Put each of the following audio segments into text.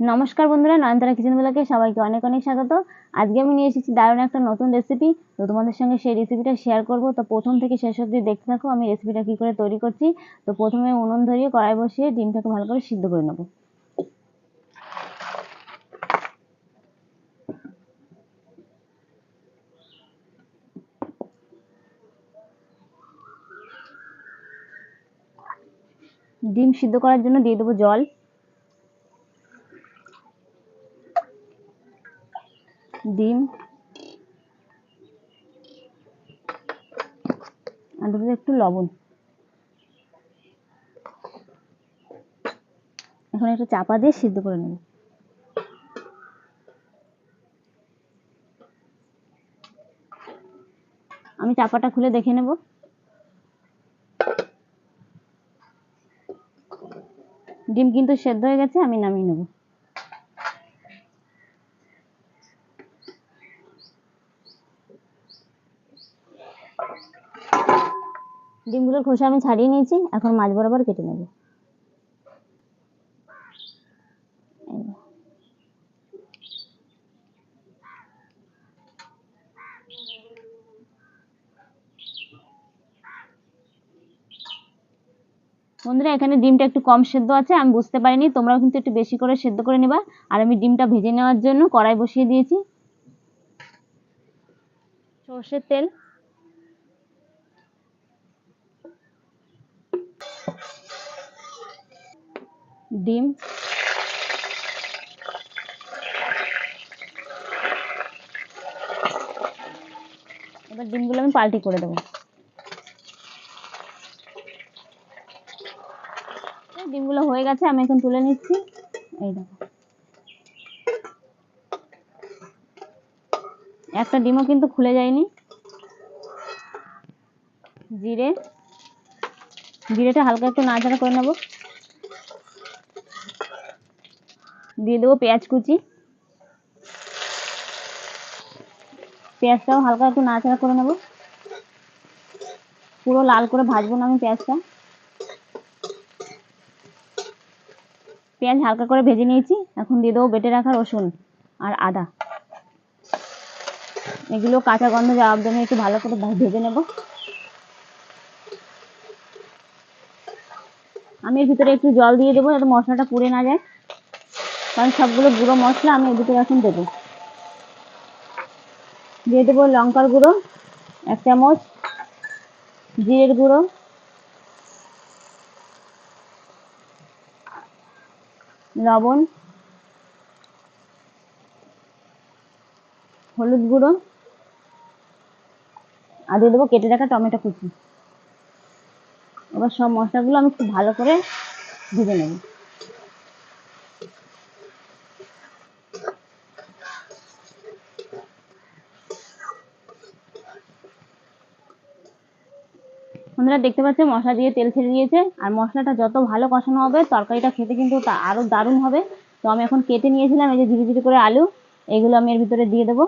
নমস্কার বন্ধুরা, নয়নতারা কিচেন ব্লগে সবাইকে অনেক অনেক স্বাগত। আজকে আমি নিয়ে এসেছি দারুণ একটা নতুন রেসিপি। তো তোমাদের সঙ্গে সেই রেসিপিটা শেয়ার করব। তো প্রথম থেকে শেষ অবধি দেখতে থাকো আমি রেসিপিটা কী করে তৈরি করছি। তো প্রথমে উনুন ধরিয়ে কড়াই বসিয়ে ডিমটাকে ভালো করে সিদ্ধ করে নেব। ডিম সিদ্ধ করার জন্য দিয়ে দেবো জল, ডিম আর দেবো একটু লবণ। এখন একটু চাপা দিয়ে সিদ্ধ করে নেব। আমি চাপাটা খুলে দেখে নেব। ডিম কিন্তু সেদ্ধ হয়ে গেছে, আমি নামিয়ে নেব। ডিমগুলোর খোসা আমি ছাড়িয়ে নিয়েছি, এখন মাছ বরাবর কেটে নেব। বন্ধুরা, এখানে ডিমটা একটু কম সেদ্ধ আছে, আমি বুঝতে পারিনি, তোমরাও কিন্তু একটু বেশি করে সেদ্ধ করে নেবা। আর আমি ডিমটা ভেজে নেওয়ার জন্য কড়াই বসিয়ে দিয়েছি। সর্ষের তেল, ডিম, এবার ডিমগুলো আমি পাল্টি করে দেবো। ডিমগুলো হয়ে গেছে, আমি এখন তুলে নিচ্ছি। এই দেখো, একটা ডিমও কিন্তু খুলে যায়নি। জিরেটা হালকা একটু নাড়াচাড়া করে নেব। দিয়ে দেবো পেঁয়াজ কুচি, পেঁয়াজটাও হালকা একটু নাড়াচাড়া করে নেব। পুরো লাল করে ভাজবো না আমি পেঁয়াজটা। পেঁয়াজ হালকা করে ভেজে নিয়েছি, এখন দিয়ে দেবো বেটে রাখা রসুন আর আদা। এগুলো কাঁচা গন্ধ যাওয়ার জন্য একটু ভালো করে ভেজে নেব। আমি এর ভিতরে একটু জল দিয়ে দেবো যাতে মশলাটা পুড়ে না যায়, কারণ সবগুলো গুঁড়ো মশলা আমি এর ভিতরে এখন দেবো। দিয়ে দেবো লঙ্কার গুঁড়ো 1 চামচ, জিরের গুঁড়ো, লবণ, হলুদ গুঁড়ো আর দিয়ে দেবো কেটে রাখা টমেটো কুচি। এবার সব মশলাগুলো আমি খুব ভালো করে ভেজে নেব। বন্ধুরা, দেখতে পাচ্ছ মশলা দিয়ে তেল ছেড়ে দিয়েছে, আর মশলাটা যত ভালো কষানো হবে তরকারিটা খেতে কিন্তু আরো দারুণ হবে। তো আমি এখন কেটে নিয়েছিলাম এই যে ঝিরি ঝিরি করে আলু, এগুলো আমি এর ভিতরে দিয়ে দেবো।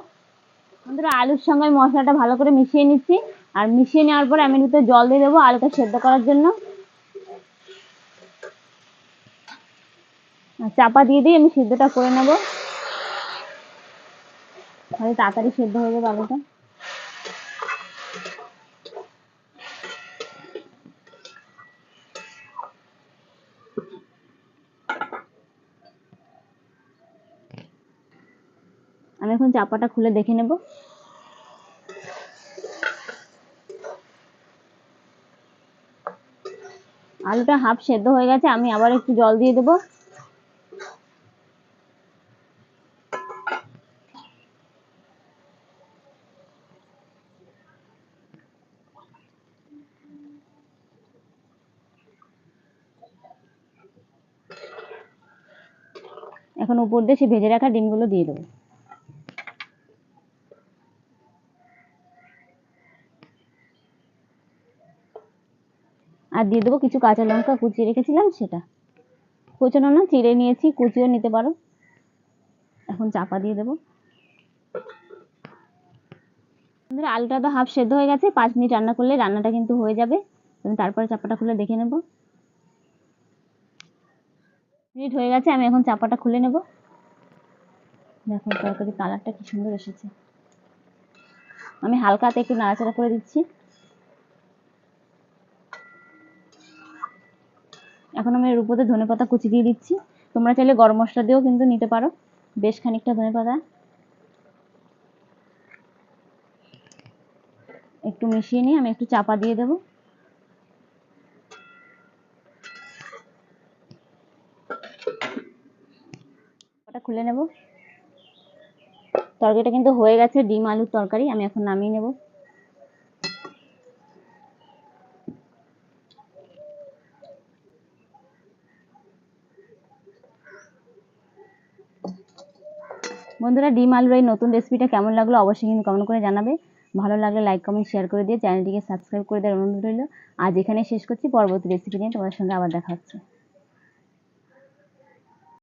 বন্ধুরা, আলুর সঙ্গে মশলাটা ভালো করে মিশিয়ে নিচ্ছি, আর মিশিয়ে নেওয়ার পরে আমি এর ভিতরে জল দিয়ে দেবো আলুটা সেদ্ধ করার জন্য। চাপা দিয়ে আমি সিদ্ধটা করে নেব, তাহলে তাড়াতাড়ি সেদ্ধ হয়ে যাবে আলুটা। আমি এখন চাপাটা খুলে দেখে নেব। আলুটা হাফ সেদ্ধ হয়ে গেছে, আমি আবার একটু জল দিয়ে দেবো। এখন উপর দিয়ে সে ভেজে রাখা ডিমগুলো দিয়ে দেবো। আর দিয়ে দেবো কিছু কাঁচা লঙ্কা কুচিয়ে রেখেছিলাম, সেটা কুচানো না, চিড়ে নিয়েছি, কুচিও নিতে পারো। এখন চাপা দিয়ে দেবো। আলুটা তো হাফ সেদ্ধ হয়ে গেছে, 5 মিনিট রান্না করলে রান্নাটা কিন্তু হয়ে যাবে। আমি তারপরে চাপাটা খুলে দেখে নেব। মিনিট হয়ে গেছে, আমি এখন চাপাটা খুলে নেব। দেখো তরকারি কালারটা কি সুন্দর এসেছে। আমি হালকা হাতে একটু নাড়াচাড়া করে দিচ্ছি। এখন আমি এর উপরে ধনেপাতা কুচি দিয়ে দিচ্ছি। তোমরা চাইলে গরম মশলা দিয়েও কিন্তু নিতে পারো, বেশ খানিকটা ধনেপাতা। একটু মিশিয়ে নিয়ে আমি একটু চাপা দিয়ে দেবো। ওটা খুলে নেব। তরকারিটা কিন্তু হয়ে গেছে, ডিম আলুর তরকারি। আমি এখন নামিয়ে নেব। বন্ধুরা, ডিম আলুর এই নতুন রেসিপিটা কেমন লাগলো অবশ্যই কিন্তু কমেন্ট করে জানাবে। ভালো লাগলে লাইক কমেন্ট শেয়ার করে দিয়ে চ্যানেলটিকে সাবস্ক্রাইব করে দেওয়ার অনুরোধ রইল। আজ এখানে শেষ করছি, পরবর্তী রেসিপি নিয়ে তোমাদের সঙ্গে আবার দেখা হচ্ছে।